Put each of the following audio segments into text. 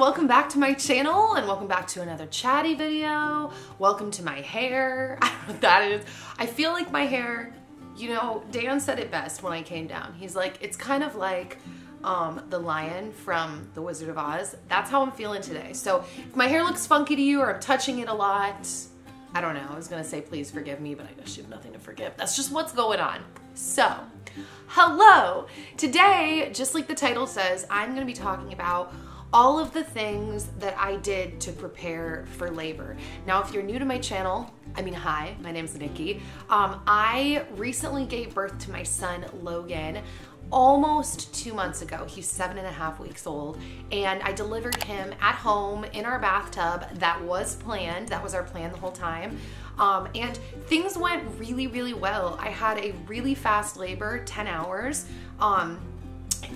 welcome back to my channel and welcome back to another chatty video. Welcome to my hair. I don't know what that is. I feel like my hair, you know, Dan said it best when I came down. He's like, it's kind of like the lion from The Wizard of Oz. That's how I'm feeling today. So if my hair looks funky to you or I'm touching it a lot, I don't know. I was gonna say please forgive me, but I guess you have nothing to forgive. That's just what's going on. So, hello. Today, just like the title says, I'm gonna be talking about all of the things that I did to prepare for labor. Now, if you're new to my channel, hi, my name's Nikki. I recently gave birth to my son, Logan, almost 2 months ago. He's 7.5 weeks old, and I delivered him at home in our bathtub. That was planned. That was our plan the whole time. And things went really, really well. I had a really fast labor, 10 hours.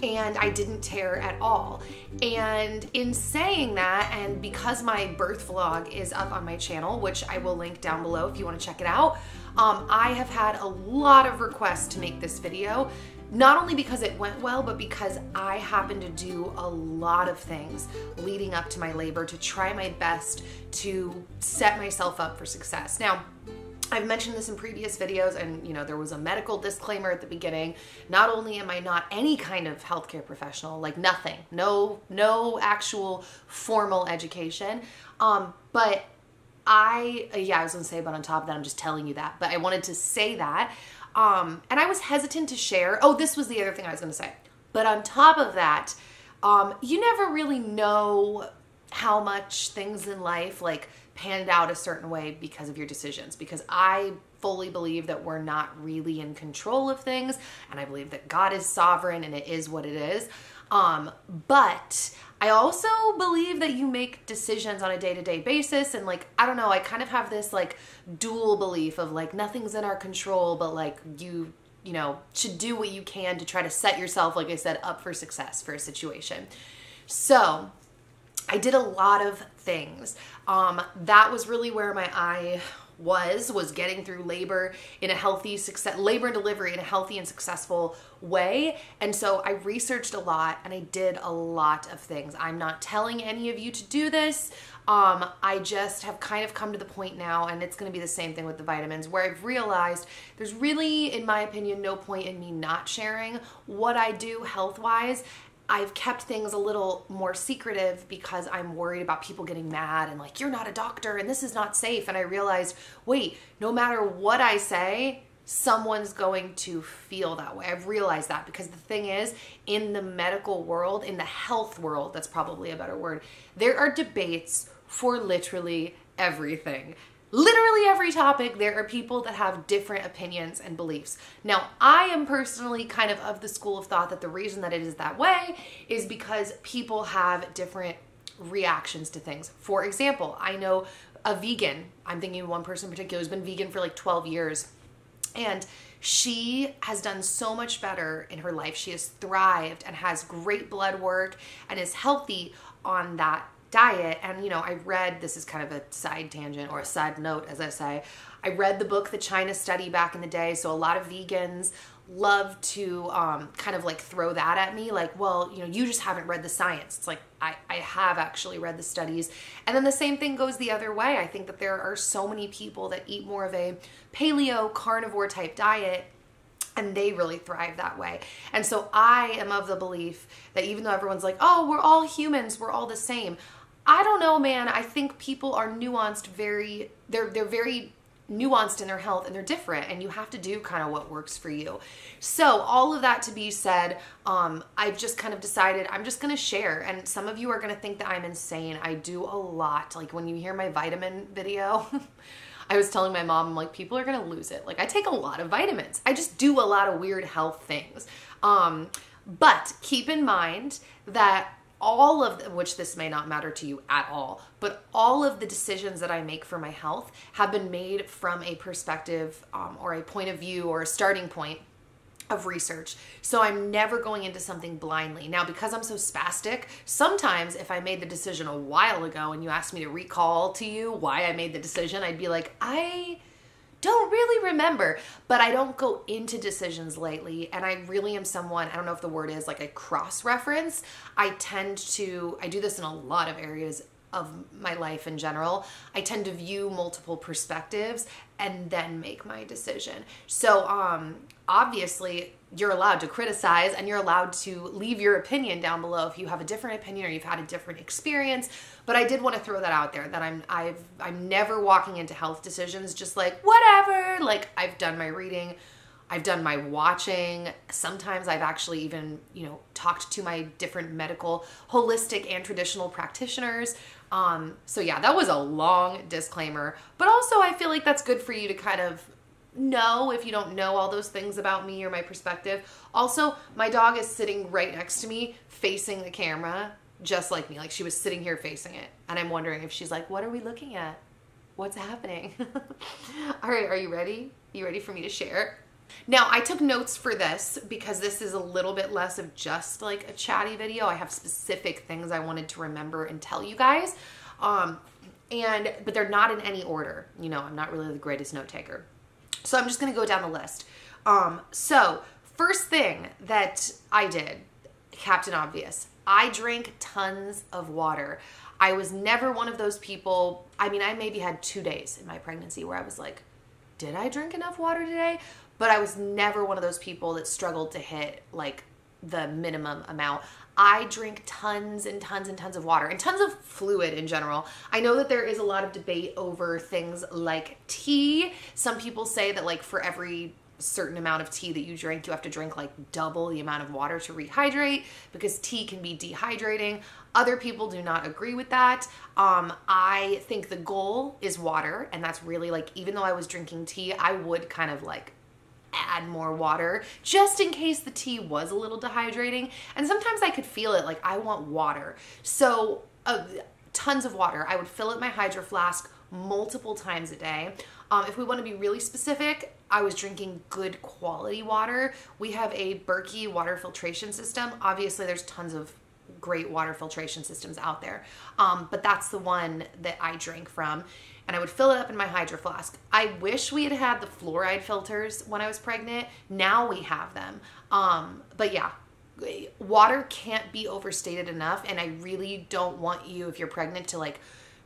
And I didn't tear at all. And in saying that, and because my birth vlog is up on my channel, which I will link down below if you want to check it out, I have had a lot of requests to make this video, not only because it went well, but because I happened to do a lot of things leading up to my labor to try my best to set myself up for success. Now, I've mentioned this in previous videos, and you know, there was a medical disclaimer at the beginning. Not only am I not any kind of healthcare professional, like nothing, no actual formal education, but I was gonna say, but on top of that, I'm just telling you that, but I wanted to say that, and I was hesitant to share. Oh, this was the other thing I was gonna say. But on top of that, you never really know how much things in life like panned out a certain way because of your decisions, because I fully believe that we're not really in control of things, and I believe that God is sovereign and it is what it is. But I also believe that you make decisions on a day-to-day basis, and like, I don't know, I kind of have this like dual belief of like nothing's in our control, but like you know, should do what you can to try to set yourself, like I said, up for success for a situation. So I did a lot of things. That was really where my eye was getting through labor in a healthy labor and delivery in a healthy and successful way. And so I researched a lot and I did a lot of things. I'm not telling any of you to do this. I just have kind of come to the point now, and it's going to be the same thing with the vitamins, where I've realized there's really, in my opinion, no point in me not sharing what I do health-wise. I've kept things a little more secretive because I'm worried about people getting mad and like, you're not a doctor and this is not safe. And I realized, wait, no matter what I say, someone's going to feel that way. I've realized that, because the thing is, in the medical world, in the health world, that's probably a better word, there are debates for literally everything. Literally every topic, there are people that have different opinions and beliefs. Now, I am personally kind of the school of thought that the reason that it is that way is because people have different reactions to things. For example, I know a vegan, I'm thinking of one person in particular who's been vegan for like 12 years, and she has done so much better in her life. She has thrived and has great blood work and is healthy on that diet. And you know, I read, this is kind of a side tangent or a side note, as I say, I read the book The China Study back in the day. So a lot of vegans love to kind of like throw that at me, like, well, you know, you just haven't read the science. It's like, I have actually read the studies. And then the same thing goes the other way. I think that there are so many people that eat more of a paleo carnivore type diet, and they really thrive that way. And so I am of the belief that even though everyone's like, oh, we're all humans, we're all the same, I don't know, man. I think people are nuanced, they're very nuanced in their health, and they're different, and you have to do kind of what works for you. So all of that to be said, I've just kind of decided I'm just going to share, and some of you are going to think that I'm insane. I do a lot. Like when you hear my vitamin video, I was telling my mom, I'm like, people are going to lose it. Like I take a lot of vitamins. I just do a lot of weird health things. But keep in mind that all of which this may not matter to you at all, but all of the decisions that I make for my health have been made from a perspective or a point of view or a starting point of research. So I'm never going into something blindly. Now, because I'm so spastic, sometimes if I made the decision a while ago and you asked me to recall to you why I made the decision, I'd be like, I don't really remember, but I don't go into decisions lightly. And I really am someone, I don't know if the word is like a cross-reference. I do this in a lot of areas of my life in general. I tend to view multiple perspectives and then make my decision. So obviously you're allowed to criticize and you're allowed to leave your opinion down below if you have a different opinion or you've had a different experience. But I did want to throw that out there, that I'm never walking into health decisions just like whatever. Like, I've done my reading, I've done my watching. Sometimes I've actually even, talked to my different medical, holistic and traditional practitioners. So yeah, that was a long disclaimer, but also I feel like that's good for you to kind of know if you don't know all those things about me or my perspective. Also, my dog is sitting right next to me facing the camera, just like me. Like, she was sitting here facing it. And I'm wondering if she's like, what are we looking at? What's happening? All right, are you ready? You ready for me to share? Now, I took notes for this because this is a little bit less of just like a chatty video. I have specific things I wanted to remember and tell you guys. But they're not in any order. I'm not really the greatest note taker. So I'm just going to go down the list. So first thing that I did, Captain Obvious, I drank tons of water. I was never one of those people. I mean, I maybe had 2 days in my pregnancy where I was like, did I drink enough water today? But I was never one of those people that struggled to hit like the minimum amount. I drink tons and tons and tons of water and tons of fluid in general. I know that there is a lot of debate over things like tea. Some people say that like for every certain amount of tea that you drink, you have to drink like double the amount of water to rehydrate because tea can be dehydrating. Other people do not agree with that. I think the goal is water, and that's really like, even though I was drinking tea, I would kind of like add more water just in case the tea was a little dehydrating. And sometimes I could feel it, like I want water. So tons of water. I would fill up my hydro flask multiple times a day. If we want to be really specific, I was drinking good quality water. We have a Berkey water filtration system. Obviously there's tons of great water filtration systems out there. But that's the one that I drank from. And I would fill it up in my hydro flask. I wish we had had the fluoride filters when I was pregnant. Now we have them. But yeah, water can't be overstated enough. And I really don't want you, if you're pregnant, to like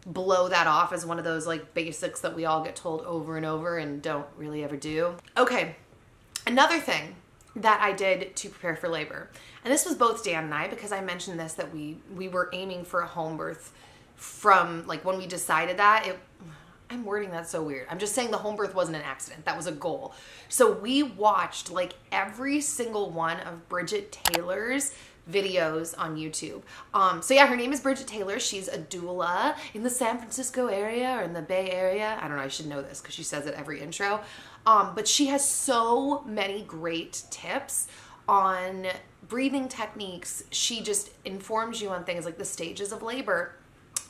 blow that off as one of those like basics that we all get told over and over and don't really ever do. Okay, another thing that I did to prepare for labor, and this was both Dan and I, because I mentioned this, that we were aiming for a home birth from like when we decided that. I'm wording that so weird. I'm just saying the home birth wasn't an accident. That was a goal. So we watched like every single one of Bridget Taylor's videos on YouTube. So yeah, her name is Bridget Taylor. She's a doula in the San Francisco area or in the Bay Area. I don't know. I should know this because she says it every intro. But she has so many great tips on breathing techniques. She just informs you on things like the stages of labor.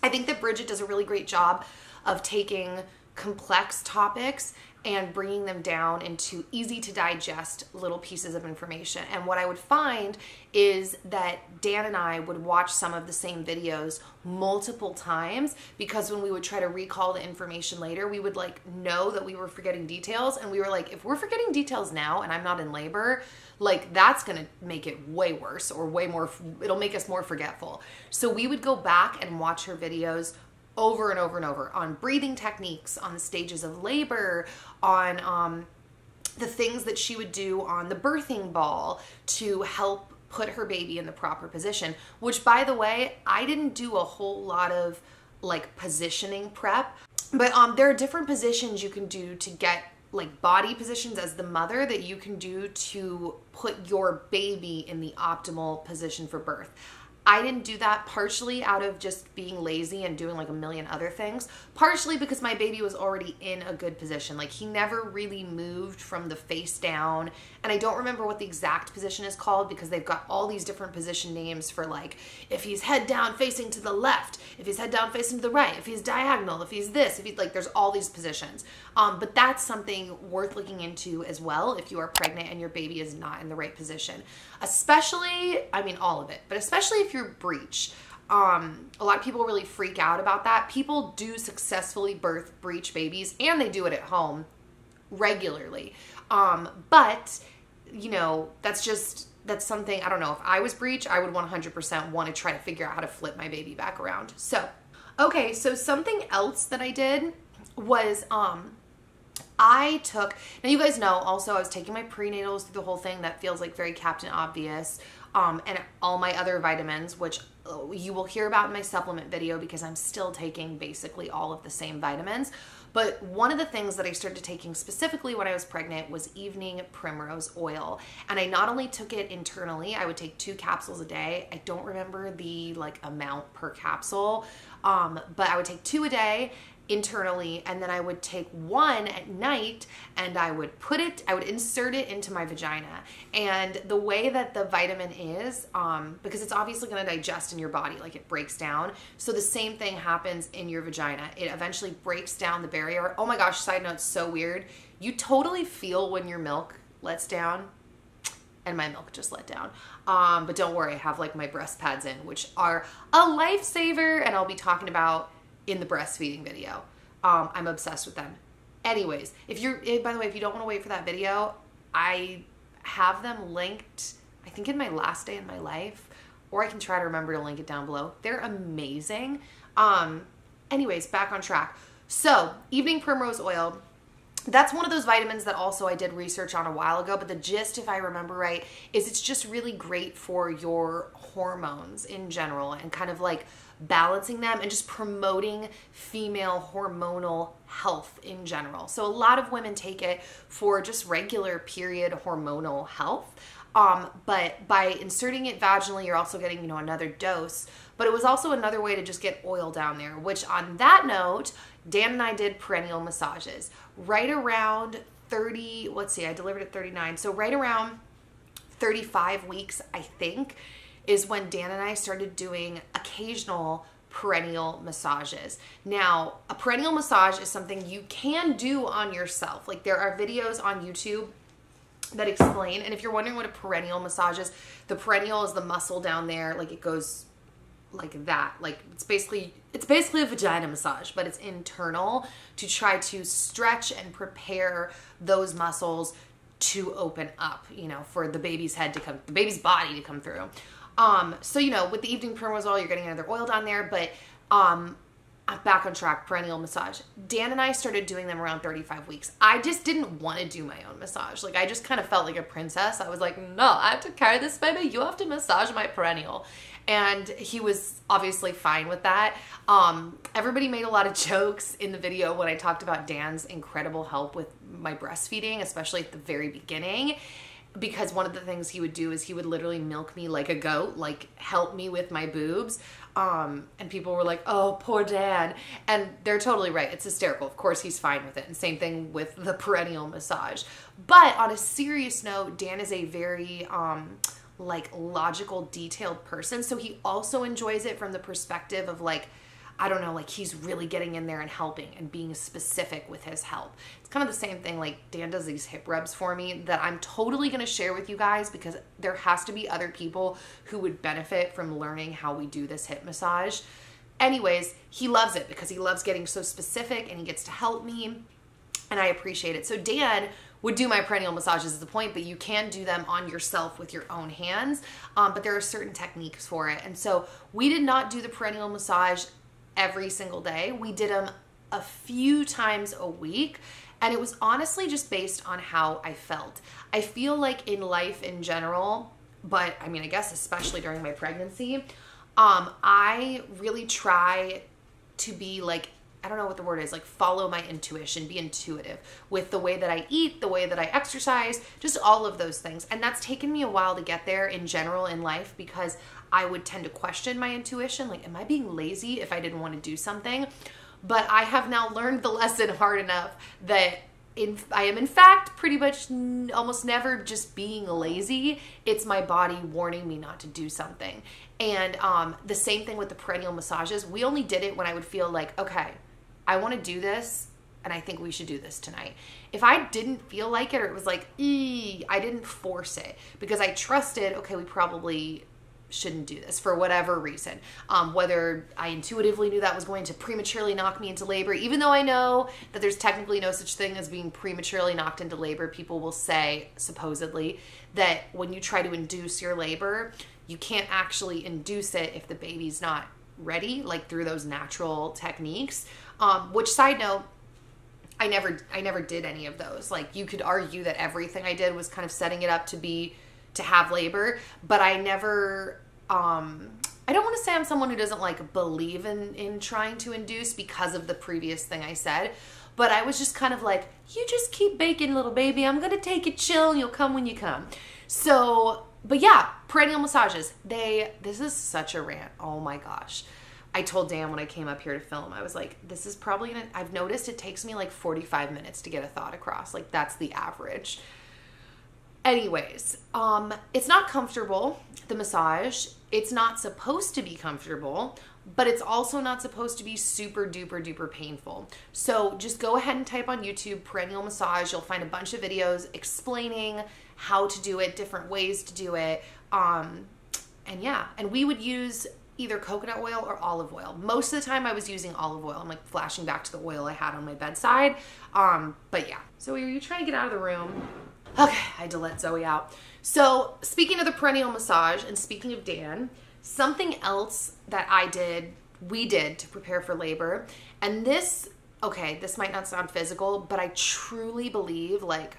I think that Bridget does a really great job of taking complex topics and bringing them down into easy to digest little pieces of information. And what I would find is that Dan and I would watch some of the same videos multiple times, because when we would try to recall the information later, we would like know that we were forgetting details. And we were like, if we're forgetting details now and I'm not in labor, like that's gonna make it way worse, or way more, it'll make us more forgetful. So we would go back and watch her videos over and over and over on breathing techniques, on the stages of labor, on the things that she would do on the birthing ball to help put her baby in the proper position, which, by the way, I didn't do a whole lot of like positioning prep, but there are different positions you can do to get like body positions as the mother that you can do to put your baby in the optimal position for birth. I didn't do that, partially out of just being lazy and doing like a million other things, partially because my baby was already in a good position. Like he never really moved from the face down, and I don't remember what the exact position is called because they've got all these different position names for like if he's head down facing to the left, if he's head down facing to the right, if he's diagonal, if he's this, if he's like, there's all these positions. But that's something worth looking into as well if you are pregnant and your baby is not in the right position. Especially, I mean all of it, but especially if you're breech. A lot of people really freak out about that. People do successfully birth breech babies, and they do it at home regularly. But you know, that's something, I don't know, if I was breech, I would 100% want to try to figure out how to flip my baby back around. So, okay, so something else that I did was, I took, now you guys know also I was taking my prenatals through the whole thing. That feels like very Captain Obvious, and all my other vitamins, which you will hear about in my supplement video because I'm still taking basically all of the same vitamins. But one of the things that I started taking specifically when I was pregnant was evening Primrose Oil. And I not only took it internally, I would take 2 capsules a day. I don't remember the like amount per capsule, but I would take 2 a day internally, and then I would take 1 at night, and I would insert it into my vagina. And the way that the vitamin is, because it's obviously going to digest in your body, like it breaks down. So the same thing happens in your vagina. It eventually breaks down the barrier. Oh my gosh, side note, so weird. You totally feel when your milk lets down, and my milk just let down. But don't worry, I have like my breast pads in, which are a lifesaver, and I'll be talking about in the breastfeeding video. I'm obsessed with them. Anyways, by the way, if you don't want to wait for that video, I have them linked, I think in my last day in my life, or I can try to remember to link it down below. They're amazing. Anyways, back on track. So, evening Primrose Oil, that's one of those vitamins that also I did research on a while ago, but the gist, if I remember right, is it's just really great for your hormones in general and kind of like balancing them and just promoting female hormonal health in general. So a lot of women take it for just regular period hormonal health. But by inserting it vaginally, you're also getting, you know, another dose. But it was also another way to just get oil down there, which on that note, Dan and I did Perennial Massages right around 30, let's see, I delivered at 39. So right around 35 weeks, I think, is when Dan and I started doing occasional perennial massages. Now, a perennial massage is something you can do on yourself. Like there are videos on YouTube that explain, and if you're wondering what a perennial massage is, the perennial is the muscle down there, like it goes like that. Like it's basically a vagina massage, but it's internal to try to stretch and prepare those muscles to open up, you know, for the baby's body to come through. So, you know, with the evening Primrose Oil, you're getting another oil down there, but, I'm back on track, perennial massage. Dan and I started doing them around 35 weeks. I just didn't want to do my own massage. Like, I just kind of felt like a princess. I was like, no, I have to carry this baby. You have to massage my perennial. And he was obviously fine with that. Everybody made a lot of jokes in the video when I talked about Dan's incredible help with my breastfeeding, especially at the very beginning. Because one of the things he would do is he would literally milk me like a goat, like help me with my boobs. And people were like, oh, poor Dan. And they're totally right. It's hysterical. Of course, he's fine with it. And same thing with the perennial massage. But on a serious note, Dan is a very like logical, detailed person. So he also enjoys it from the perspective of like, I don't know, like he's really getting in there and helping and being specific with his help. It's kind of the same thing, like Dan does these hip rubs for me that I'm totally going to share with you guys because there has to be other people who would benefit from learning how we do this hip massage. Anyways, he loves it because he loves getting so specific and he gets to help me and I appreciate it. So Dan would do my perennial massages at the point, but you can do them on yourself with your own hands. But there are certain techniques for it. And so we did not do the perennial massage every single day. We did them a few times a week, and it was honestly just based on how I felt. I feel like in life in general, but I mean, I guess especially during my pregnancy, I really try to be like, I don't know what the word is, like follow my intuition, be intuitive with the way that I eat, the way that I exercise, just all of those things. And that's taken me a while to get there in general in life because I would tend to question my intuition. Like, am I being lazy if I didn't want to do something? But I have now learned the lesson hard enough that I am in fact pretty much almost never just being lazy. It's my body warning me not to do something. And the same thing with the perennial massages. We only did it when I would feel like, okay, I want to do this and I think we should do this tonight. If I didn't feel like it or it was like, I didn't force it because I trusted, okay, we probably shouldn't do this for whatever reason. Whether I intuitively knew that was going to prematurely knock me into labor, even though I know that there's technically no such thing as being prematurely knocked into labor. People will say, supposedly, that when you try to induce your labor, you can't actually induce it if the baby's not ready, like through those natural techniques. Which, side note, I never did any of those. Like, you could argue that everything I did was kind of setting it up to have labor, but I never, I don't want to say I'm someone who doesn't like believe in trying to induce because of the previous thing I said, but I was just kind of like, you just keep baking, little baby. I'm going to take it chill and you'll come when you come. So, but yeah, Perennial Massages, this is such a rant. Oh my gosh. I told Dan when I came up here to film, I was like, this is probably gonna, I've noticed it takes me like 45 minutes to get a thought across. Like, that's the average. Anyways, it's not comfortable, the massage. It's not supposed to be comfortable, but it's also not supposed to be super duper duper painful. So just go ahead and type on YouTube Perennial Massage. You'll find a bunch of videos explaining how to do it, different ways to do it. And yeah, and we would use either coconut oil or olive oil. Most of the time I was using olive oil. I'm like flashing back to the oil I had on my bedside. But yeah. So are you trying to get out of the room? Okay, I had to let Zoe out. So speaking of the perennial massage and speaking of Dan, something else that we did to prepare for labor, and this might not sound physical, but I truly believe like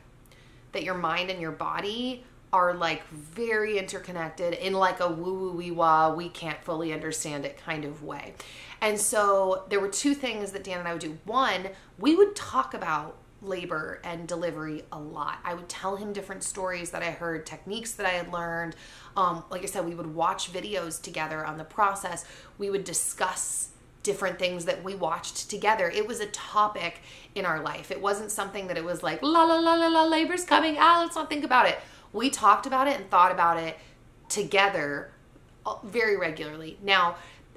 that your mind and your body are like very interconnected in like a woo-woo-wee-wah, we can't fully understand it kind of way. And so there were two things that Dan and I would do. One, we would talk about labor and delivery a lot. I would tell him different stories that I heard, techniques that I had learned. Like I said, we would watch videos together on the process. We would discuss different things that we watched together. It was a topic in our life. It wasn't something that it was like, la la la la la, labor's coming, let's not think about it. We talked about it and thought about it together very regularly. Now,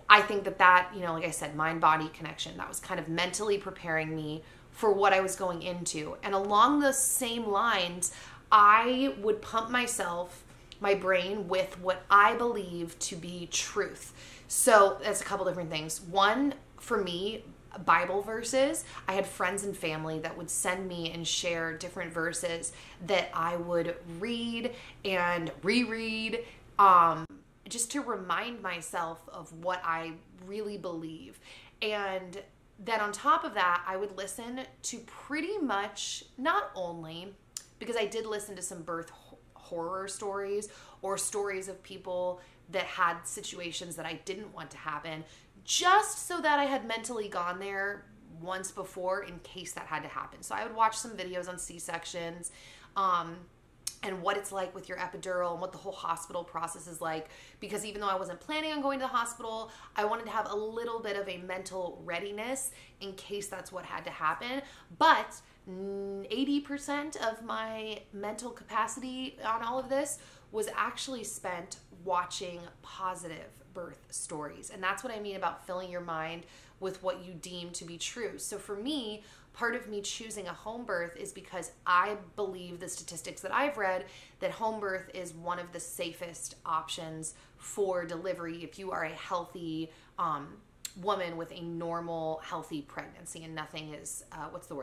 I think that, you know, like I said, mind-body connection, that was kind of mentally preparing me for what I was going into. And along the same lines, I would pump my brain with what I believe to be truth. So that's a couple different things. One, for me, Bible verses. I had friends and family that would send me and share different verses that I would read and reread, just to remind myself of what I really believe. And then on top of that, I would listen to pretty much, not only, because I did listen to some birth horror stories or stories of people that had situations that I didn't want to happen, just so that I had mentally gone there once before in case that had to happen. So I would watch some videos on C-sections, and what it's like with your epidural and what the whole hospital process is like. Because even though I wasn't planning on going to the hospital, I wanted to have a little bit of a mental readiness in case that's what had to happen. But 80% of my mental capacity on all of this was actually spent watching positive birth stories. And that's what I mean about filling your mind with what you deem to be true. So for me, part of me choosing a home birth is because I believe the statistics that I've read that home birth is one of the safest options for delivery if you are a healthy woman with a normal, healthy pregnancy and nothing is,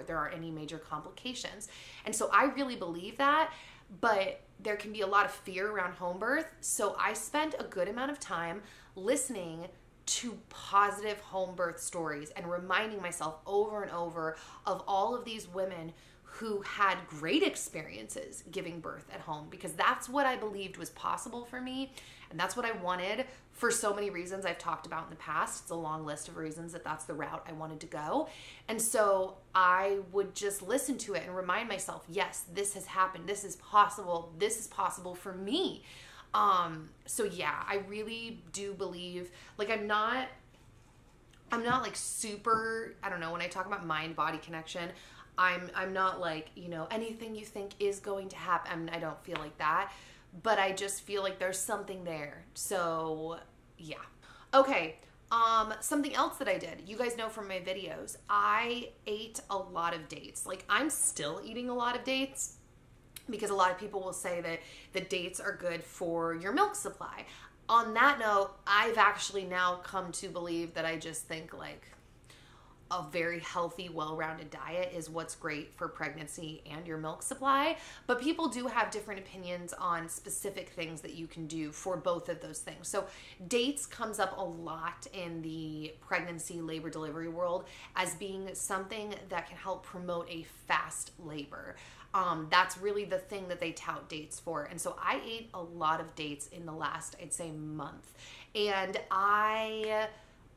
there aren't any major complications. And so I really believe that, but there can be a lot of fear around home birth. So I spent a good amount of time listening to positive home birth stories and reminding myself over and over of all of these women who had great experiences giving birth at home, because that's what I believed was possible for me. And that's what I wanted for so many reasons I've talked about in the past. It's a long list of reasons that that's the route I wanted to go. And so I would just listen to it and remind myself, yes, this has happened. This is possible. This is possible for me. So yeah, I really do believe, like, I'm not like super, I don't know, when I talk about mind-body connection, I'm not like, you know, anything you think is going to happen. I don't feel like that, but I just feel like there's something there. So yeah. Okay. Something else that I did, you guys know from my videos, I ate a lot of dates. Like, I'm still eating a lot of dates because a lot of people will say that the dates are good for your milk supply. on that note, I've actually now come to believe that I just think like a very healthy, well-rounded diet is what's great for pregnancy and your milk supply. But people do have different opinions on specific things that you can do for both of those things. So dates comes up a lot in the pregnancy, labor, delivery world as being something that can help promote a fast labor. That's really the thing that they tout dates for. And so I ate a lot of dates in the last, I'd say, month. And I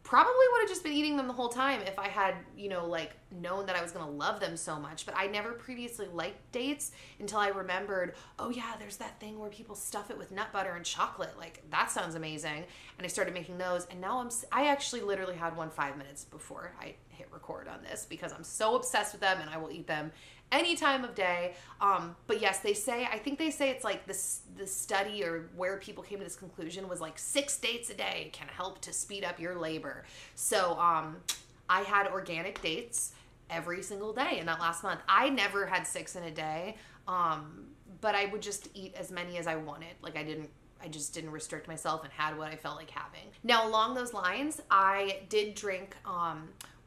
probably would have just been eating them the whole time if I had, you know, like known that I was going to love them so much. But I never previously liked dates until I remembered, oh yeah, there's that thing where people stuff it with nut butter and chocolate. Like that sounds amazing. And I started making those. And now I actually literally had one 5 minutes before I hit record on this because I'm so obsessed with them and I will eat them any time of day. But yes, I think they say it's like the study or where people came to this conclusion was like 6 dates a day can help to speed up your labor. So I had organic dates every single day in that last month. I never had 6 in a day, but I would just eat as many as I wanted. Like I just didn't restrict myself and had what I felt like having. Now, along those lines, I did drink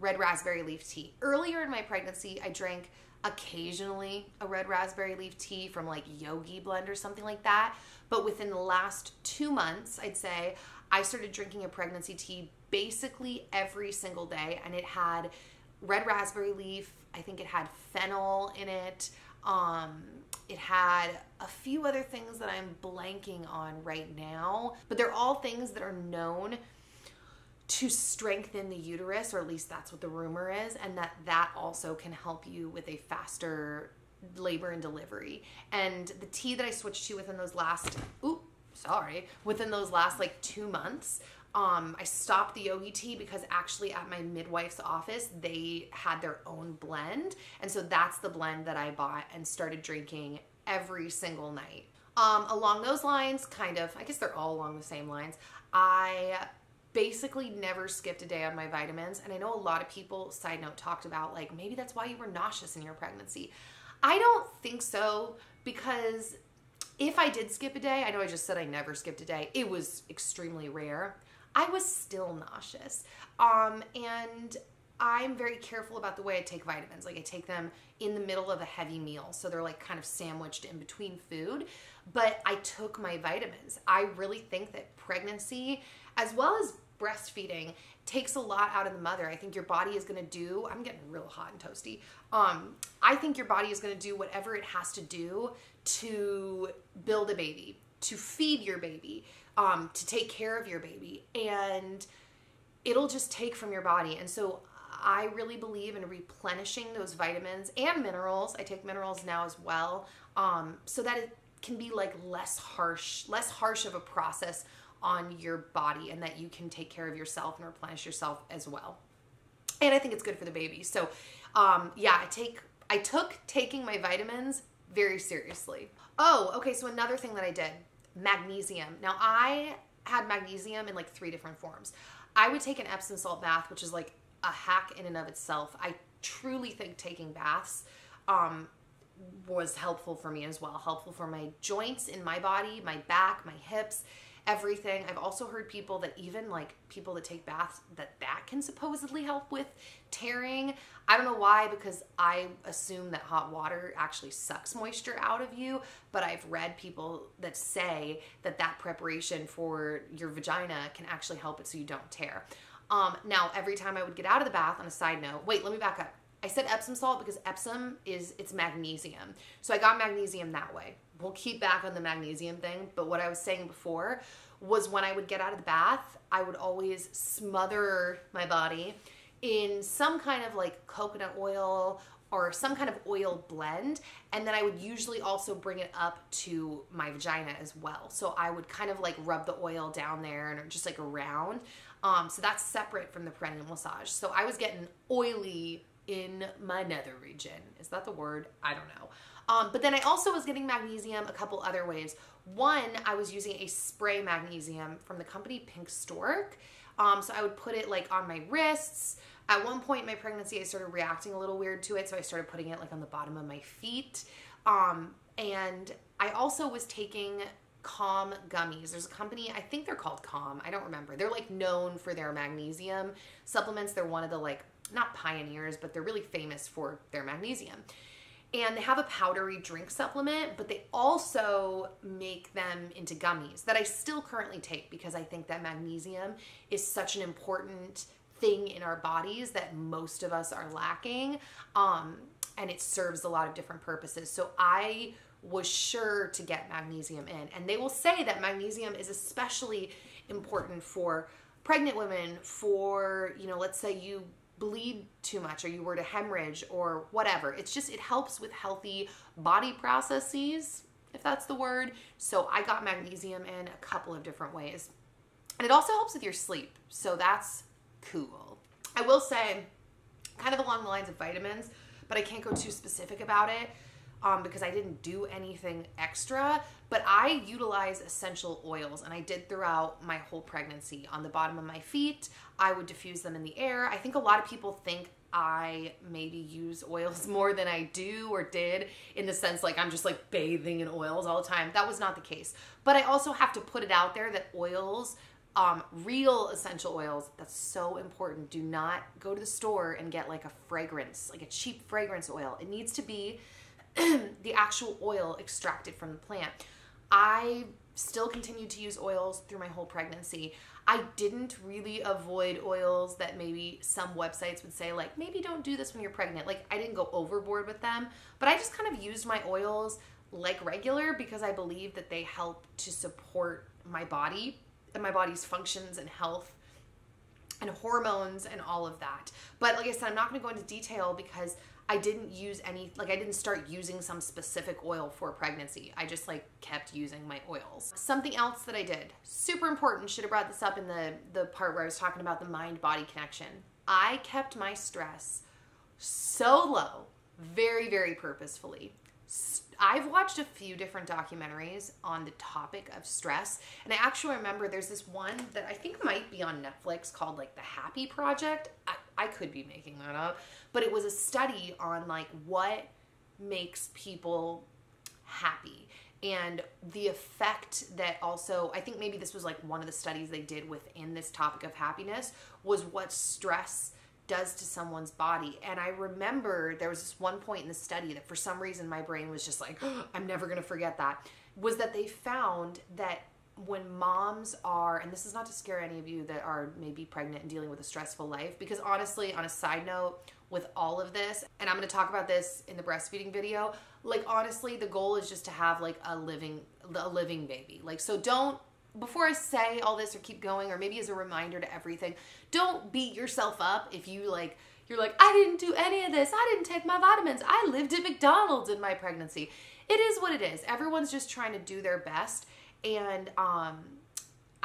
red raspberry leaf tea. Earlier in my pregnancy, I drank occasionally a red raspberry leaf tea from like Yogi Blend or something like that. But within the last 2 months, I'd say, I started drinking a pregnancy tea basically every single day. And it had red raspberry leaf. I think it had fennel in it. It had a few other things that I'm blanking on right now, but they're all things that are known to strengthen the uterus, or at least that's what the rumor is, and that also can help you with a faster labor and delivery. And the tea that I switched to within those last, like 2 months, I stopped the yogi tea because actually at my midwife's office, they had their own blend. And so that's the blend that I bought and started drinking every single night. Along those lines, kind of, I guess they're all along the same lines, I basically never skipped a day on my vitamins. And I know a lot of people, side note, talked about like, maybe that's why you were nauseous in your pregnancy. I don't think so, because if I did skip a day, I know I just said I never skipped a day. It was extremely rare. I was still nauseous. And I'm very careful about the way I take vitamins. Like I take them in the middle of a heavy meal. So they're like kind of sandwiched in between food, but I took my vitamins. I really think that pregnancy, as well as breastfeeding, takes a lot out of the mother. I think your body is going to do, I'm getting real hot and toasty. I think your body is going to do whatever it has to do to build a baby, to feed your baby, to take care of your baby, and it'll just take from your body. And so I really believe in replenishing those vitamins and minerals. I take minerals now as well, so that it can be like less harsh of a process on your body, and that you can take care of yourself and replenish yourself as well. And I think it's good for the baby. So yeah, I took taking my vitamins very seriously. Oh, okay, so another thing that I did, magnesium. Now I had magnesium in like 3 different forms. I would take an Epsom salt bath, which is like a hack in and of itself. I truly think taking baths was helpful for me as well. Helpful for my joints in my body, my back, my hips, everything. I've also heard people that even like people that take baths, that can supposedly help with tearing. I don't know why, because I assume that hot water actually sucks moisture out of you, but I've read people that say that preparation for your vagina can actually help it so you don't tear. Now, every time I would get out of the bath, on a side note, wait, let me back up. I said Epsom salt because Epsom it's magnesium. So I got magnesium that way. We'll keep back on the magnesium thing, but what I was saying before was when I would get out of the bath, I would always smother my body in some kind of like coconut oil or some kind of oil blend, and then I would usually also bring it up to my vagina as well. So I would kind of like rub the oil down there and just like around. So that's separate from the perennial massage. So I was getting oily in my nether region. Is that the word? I don't know. But then I also was getting magnesium a couple other ways. One, I was using a spray magnesium from the company Pink Stork. So I would put it like on my wrists. At one point in my pregnancy, I started reacting a little weird to it, so I started putting it like on the bottom of my feet. And I also was taking Calm gummies. There's a company, I think they're called Calm. I don't remember. They're like known for their magnesium supplements. They're one of the like, not pioneers, but they're really famous for their magnesium. And they have a powdery drink supplement, but they also make them into gummies that I still currently take because I think that magnesium is such an important thing in our bodies that most of us are lacking. And it serves a lot of different purposes. So I was sure to get magnesium in. And they will say that magnesium is especially important for pregnant women, for, you know, let's say you bleed too much or you were to hemorrhage or whatever. It's just, it helps with healthy body processes, if that's the word. So I got magnesium in a couple of different ways. And it also helps with your sleep. So that's cool. I will say, kind of along the lines of vitamins, but I can't go too specific about it because I didn't do anything extra. But I utilize essential oils, and I did throughout my whole pregnancy. On the bottom of my feet, I would diffuse them in the air. I think a lot of people think I maybe use oils more than I do or did, in the sense like I'm just like bathing in oils all the time. That was not the case. But I also have to put it out there that oils, real essential oils, that's so important. Do not go to the store and get like a fragrance, like a cheap fragrance oil. It needs to be the actual oil extracted from the plant. I still continued to use oils through my whole pregnancy. I didn't really avoid oils that maybe some websites would say like, maybe don't do this when you're pregnant. Like I didn't go overboard with them, but I just kind of used my oils like regular because I believe that they help to support my body and my body's functions and health and hormones and all of that. But like I said, I'm not going to go into detail because I didn't use any, like I didn't start using some specific oil for pregnancy. I just like kept using my oils. Something else that I did, super important, should have brought this up in the part where I was talking about the mind-body connection. I kept my stress so low, very, very purposefully. I've watched a few different documentaries on the topic of stress, and I actually remember there's this one that I think might be on Netflix called like The Happy Project. I could be making that up, but it was a study on like what makes people happy and the effect that also, I think maybe this was like one of the studies they did within this topic of happiness, was what stress does to someone's body. And I remember there was this one point in the study that for some reason my brain was just like, oh, I'm never going to forget that, was that they found that when moms are, and this is not to scare any of you that are maybe pregnant and dealing with a stressful life, because honestly, on a side note with all of this, and I'm going to talk about this in the breastfeeding video, like honestly, the goal is just to have like a living baby. Like, so don't, before I say all this or keep going, or maybe as a reminder to everything, don't beat yourself up if you like, you're like, I didn't do any of this. I didn't take my vitamins. I lived at McDonald's in my pregnancy. It is what it is. Everyone's just trying to do their best. And, I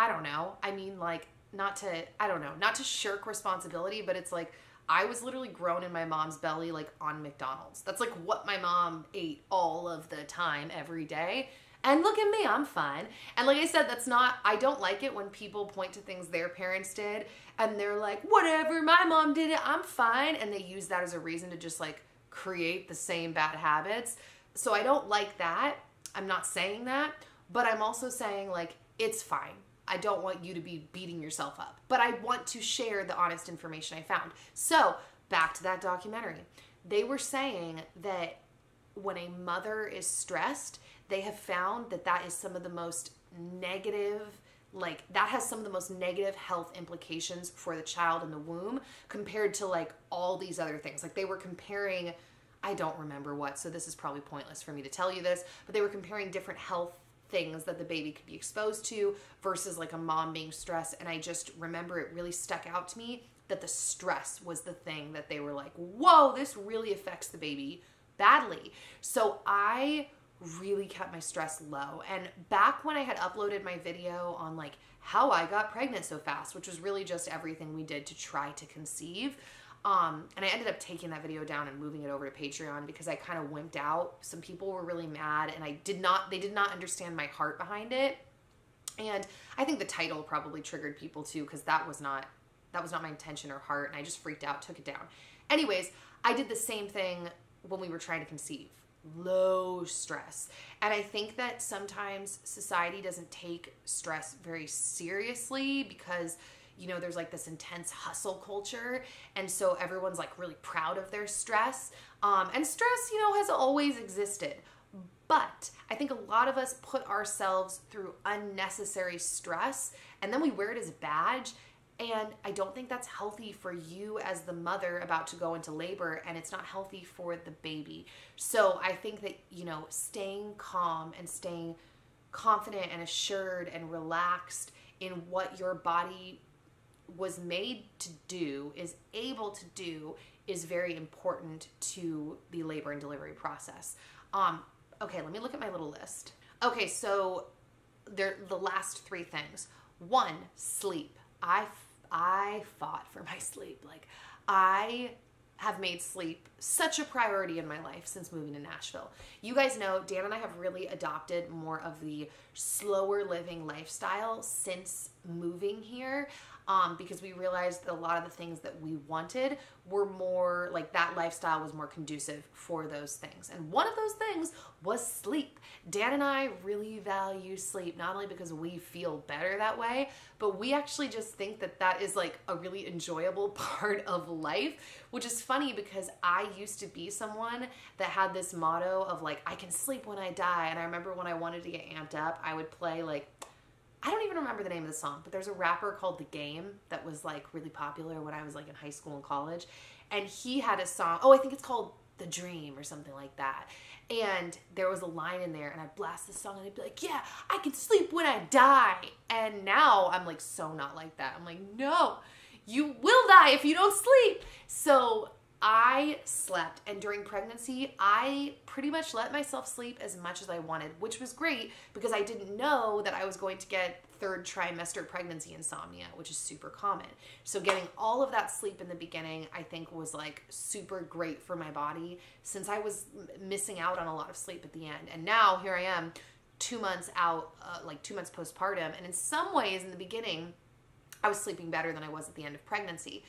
don't know. I mean, like, not to shirk responsibility, but it's like, I was literally grown in my mom's belly, like on McDonald's. That's like what my mom ate all of the time, every day. And look at me, I'm fine. And like I said, that's not, I don't like it when people point to things their parents did and they're like, whatever, my mom did it, I'm fine. And they use that as a reason to just like create the same bad habits. So I don't like that. I'm not saying that, but I'm also saying like, it's fine. I don't want you to be beating yourself up, but I want to share the honest information I found. So back to that documentary. They were saying that when a mother is stressed, they have found that that is some of the most negative, like that has some of the most negative health implications for the child in the womb compared to like all these other things. Like they were comparing, I don't remember what, so this is probably pointless for me to tell you this, but they were comparing different health things that the baby could be exposed to versus like a mom being stressed. And I just remember it really stuck out to me that the stress was the thing that they were like, whoa, this really affects the baby badly. So I really kept my stress low. And back when I had uploaded my video on like how I got pregnant so fast, which was really just everything we did to try to conceive, and I ended up taking that video down and moving it over to Patreon because I kind of wimped out. Some people were really mad and they did not understand my heart behind it. And I think the title probably triggered people too, because that was not my intention or heart, and I just freaked out, took it down. Anyways, I did the same thing when we were trying to conceive. low stress. And I think that sometimes society doesn't take stress very seriously because, you know, there's like this intense hustle culture. And so everyone's like really proud of their stress. And stress, you know, has always existed. But I think a lot of us put ourselves through unnecessary stress and then we wear it as a badge. And I don't think that's healthy for you as the mother about to go into labor, and it's not healthy for the baby. So I think that, you know, staying calm and staying confident and assured and relaxed in what your body was made to do, is able to do, is very important to the labor and delivery process. Okay, let me look at my little list. Okay, so the last 3 things. 1, sleep. I fought for my sleep. Like, I have made sleep such a priority in my life since moving to Nashville. You guys know Dan and I have really adopted more of the slower living lifestyle since moving here, because we realized that a lot of the things that we wanted were more like that lifestyle was more conducive for those things. And one of those things was sleep. Dan and I really value sleep, not only because we feel better that way, but we actually just think that that is like a really enjoyable part of life, which is funny because I used to be someone that had this motto of like, I can sleep when I die. And I remember when I wanted to get amped up, I would play like, I don't even remember the name of the song, but there's a rapper called The Game that was like really popular when I was like in high school and college. And he had a song, I think it's called The Dream or something like that. And there was a line in there and I'd blast this song and I'd be like, yeah, I can sleep when I die. And now I'm like so not like that. I'm like, no, you will die if you don't sleep. So I slept, and during pregnancy, I pretty much let myself sleep as much as I wanted, which was great because I didn't know that I was going to get 3rd trimester pregnancy insomnia, which is super common. So getting all of that sleep in the beginning, I think was like super great for my body since I was missing out on a lot of sleep at the end. And now here I am 2 months out, like 2 months postpartum. And in some ways in the beginning, I was sleeping better than I was at the end of pregnancy,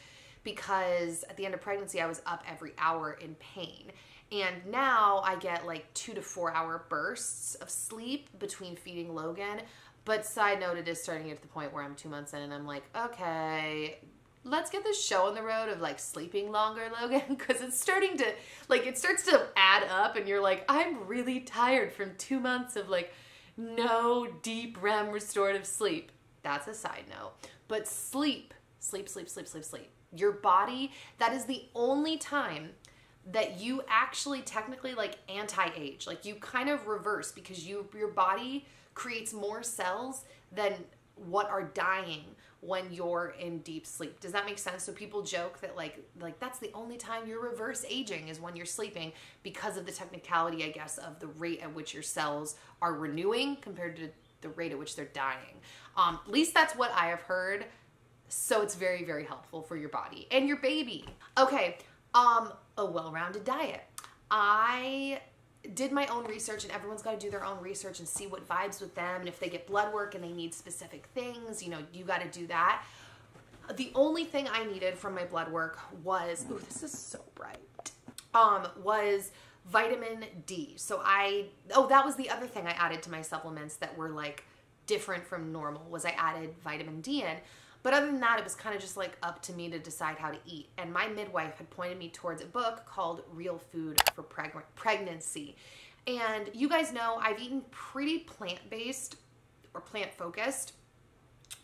because at the end of pregnancy, I was up every hour in pain. And now I get like 2 to 4 hour bursts of sleep between feeding Logan. But side note, it is starting to get to the point where I'm 2 months in and I'm like, okay, let's get this show on the road of like sleeping longer, Logan, because it's starting to, like, it starts to add up and you're like, I'm really tired from 2 months of like no deep REM restorative sleep. That's a side note. But sleep. Your body, that is the only time that you actually technically like anti-age. Like you kind of reverse because your body creates more cells than what are dying when you're in deep sleep. Does that make sense? So people joke that like that's the only time you're reverse aging is when you're sleeping because of the technicality, I guess, of the rate at which your cells are renewing compared to the rate at which they're dying. At least that's what I have heard. So it's very, very helpful for your body and your baby. Okay, a well-rounded diet. I did my own research, and everyone's got to do their own research and see what vibes with them. And if they get blood work and they need specific things, you know, you got to do that. The only thing I needed from my blood work was, ooh, this is so bright, was vitamin D. So that was the other thing I added to my supplements that were like different from normal, was I added vitamin D in. But other than that, it was kind of just like up to me to decide how to eat. And my midwife had pointed me towards a book called Real Food for Pregnancy. And you guys know I've eaten pretty plant-based or plant-focused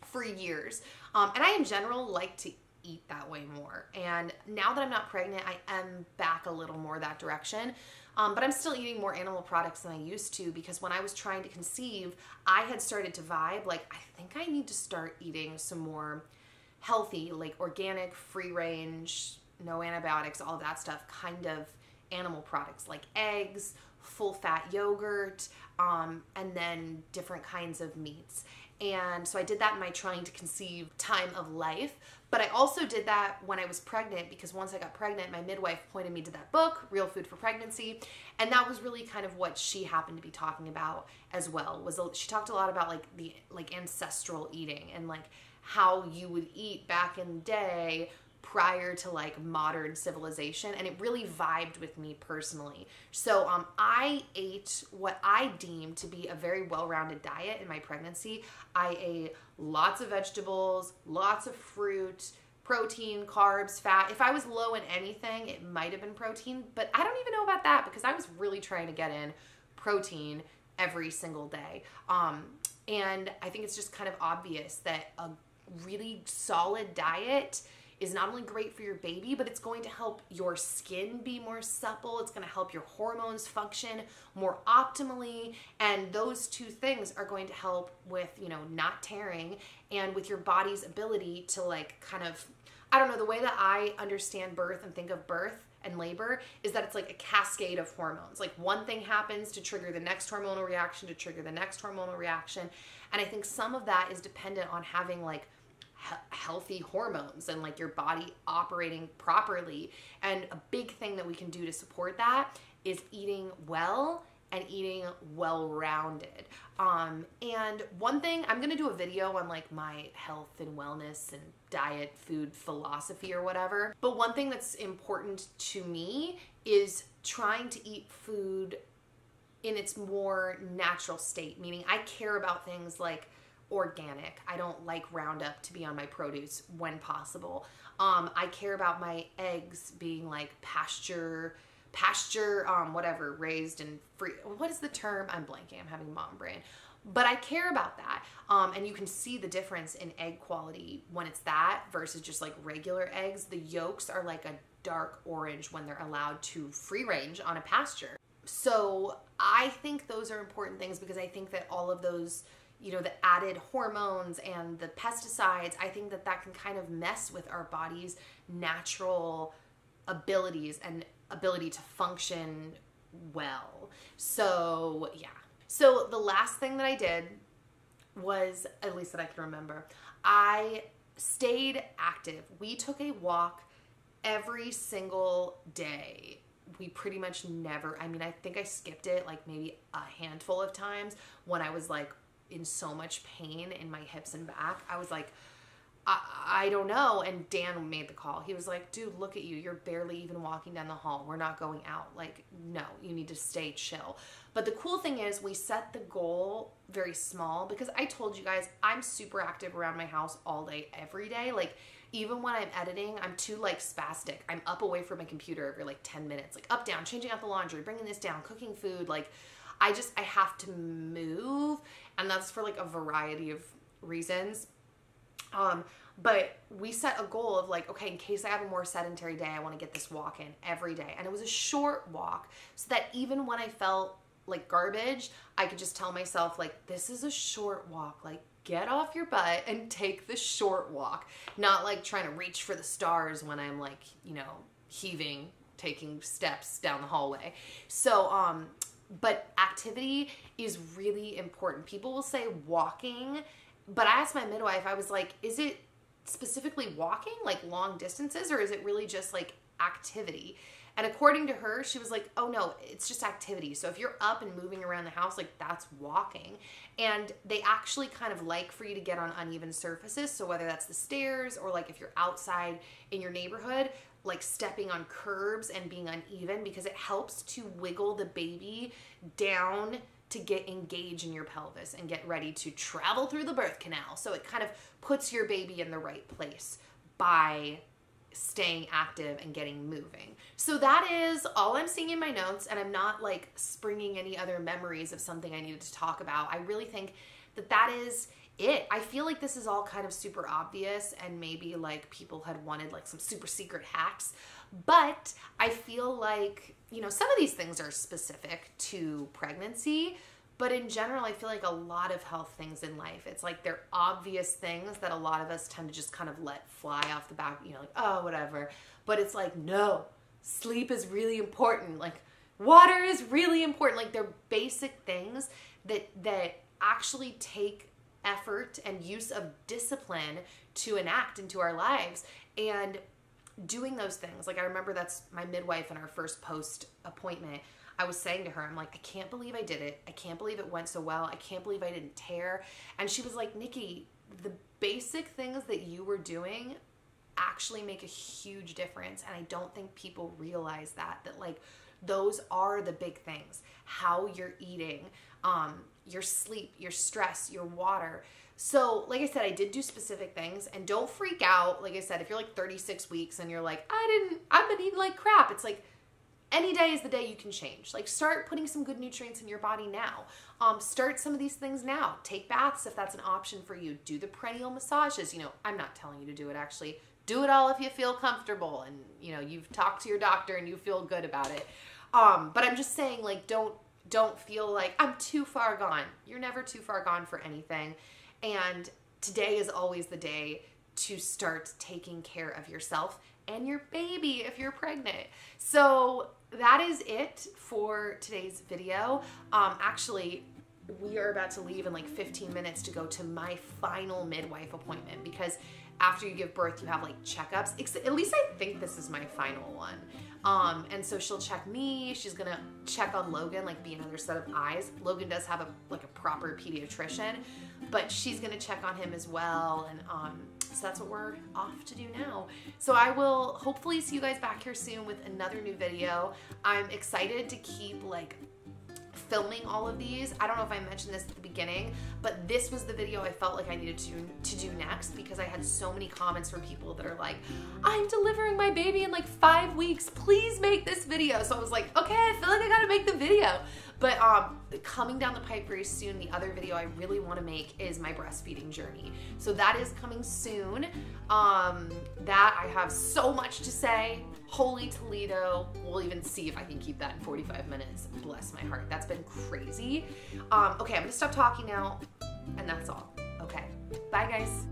for years. And I, in general, like to eat that way more. And now that I'm not pregnant, I am back a little more that direction. But I'm still eating more animal products than I used to, because when I was trying to conceive, I had started to vibe, like, I think I need to start eating some more healthy, like organic, free range, no antibiotics, all that stuff, kind of animal products like eggs, full fat yogurt, and then different kinds of meats. And so I did that in my trying to conceive time of life. But I also did that when I was pregnant, because once I got pregnant, my midwife pointed me to that book, Real Food for Pregnancy. And that was really kind of what she happened to be talking about as well. She talked a lot about like ancestral eating and like how you would eat back in the day prior to like modern civilization, and it really vibed with me personally. So I ate what I deemed to be a very well-rounded diet in my pregnancy. I ate lots of vegetables, lots of fruit, protein, carbs, fat. If I was low in anything, it might have been protein, but I don't even know about that because I was really trying to get in protein every single day. And I think it's just kind of obvious that a really solid diet is not only great for your baby, but it's going to help your skin be more supple. It's going to help your hormones function more optimally. And those two things are going to help with, you know, not tearing and with your body's ability to like kind of, I don't know, the way that I understand birth and think of birth and labor is that it's like a cascade of hormones. Like one thing happens to trigger the next hormonal reaction, to trigger the next hormonal reaction. And I think some of that is dependent on having like healthy hormones and like your body operating properly. And a big thing that we can do to support that is eating well and eating well-rounded. And one thing, I'm gonna do a video on like my health and wellness and diet food philosophy or whatever. But one thing that's important to me is trying to eat food in its more natural state, meaning I care about things like organic. I don't like Roundup to be on my produce when possible. I care about my eggs being like pasture, whatever, raised and free. What is the term? I'm blanking. I'm having mom brain. But I care about that. And you can see the difference in egg quality when it's that versus just like regular eggs. The yolks are like a dark orange when they're allowed to free range on a pasture. So I think those are important things because I think that all of those, you know, the added hormones and the pesticides, I think that that can kind of mess with our body's natural abilities and ability to function well. So yeah. So the last thing that I did was, at least that I can remember, I stayed active. We took a walk every single day. We pretty much never, I mean, I think I skipped it like maybe a handful of times when I was like in so much pain in my hips and back. I was like, I don't know. And Dan made the call. He was like, dude, look at you. You're barely even walking down the hall. We're not going out. Like, no, you need to stay chill. But the cool thing is we set the goal very small because I told you guys, I'm super active around my house all day, every day. Like, even when I'm editing, I'm too like spastic. I'm up away from my computer every like 10 minutes, like up, down, changing out the laundry, bringing this down, cooking food. Like, I have to move, and that's for like a variety of reasons. But we set a goal of like, okay, in case I have a more sedentary day, I want to get this walk in every day. And it was a short walk so that even when I felt like garbage, I could just tell myself like, this is a short walk. Like, get off your butt and take the short walk. Not like trying to reach for the stars when I'm like, you know, heaving, taking steps down the hallway. So, but activity is really important. People will say walking, but I asked my midwife, I was like, is it specifically walking, like long distances, or is it really just like activity? And according to her, she was like, oh no, it's just activity. So if you're up and moving around the house, like that's walking. And they actually kind of like for you to get on uneven surfaces. So whether that's the stairs or like if you're outside in your neighborhood, like stepping on curbs and being uneven, because it helps to wiggle the baby down to get engaged in your pelvis and get ready to travel through the birth canal. So it kind of puts your baby in the right place by staying active and getting moving. So that is all I'm seeing in my notes, and I'm not like springing any other memories of something I needed to talk about. I really think that that is it. I feel like this is all kind of super obvious, and maybe like people had wanted like some super secret hacks, but I feel like, you know, some of these things are specific to pregnancy, but in general, I feel like a lot of health things in life, it's like they're obvious things that a lot of us tend to just kind of let fly off the back, you know, like, oh, whatever. But it's like, no, sleep is really important. Like, water is really important. Like, they're basic things that actually take effort and use of discipline to enact into our lives. And doing those things, like I remember that's my midwife in our first post appointment, I was saying to her, I'm like, I can't believe I did it. I can't believe it went so well. I can't believe I didn't tear. And she was like, Nikki, the basic things that you were doing actually make a huge difference. And I don't think people realize that like those are the big things. How you're eating, your sleep, your stress, your water. So like I said, I did do specific things, and don't freak out. Like I said, if you're like 36 weeks and you're like, I've been eating like crap. It's like, any day is the day you can change. Like, start putting some good nutrients in your body now. Start some of these things now. Take baths if that's an option for you. Do the perennial massages. You know, I'm not telling you to do it actually. Do it all if you feel comfortable and, you know, you've talked to your doctor and you feel good about it. But I'm just saying, like, don't feel like I'm too far gone. You're never too far gone for anything. And today is always the day to start taking care of yourself and your baby if you're pregnant. So that is it for today's video. Actually, we are about to leave in like 15 minutes to go to my final midwife appointment, because after you give birth, you have like checkups. At least I think this is my final one. And so she'll check me. She's gonna check on Logan, like be another set of eyes. Logan does have a proper pediatrician, but she's gonna check on him as well. And so that's what we're off to do now. So I will hopefully see you guys back here soon with another new video. I'm excited to keep like filming all of these. I don't know if I mentioned this at the beginning, but this was the video I felt like I needed to do next, because I had so many comments from people that are like, I'm delivering my baby in like 5 weeks, please make this video. So I was like, okay, I feel like I gotta make the video. But coming down the pipe very soon, the other video I really want to make is my breastfeeding journey. So that is coming soon. That I have so much to say. Holy Toledo. We'll even see if I can keep that in 45 minutes. Bless my heart. That's been crazy. Okay, I'm gonna stop talking now, and that's all. Okay, bye guys.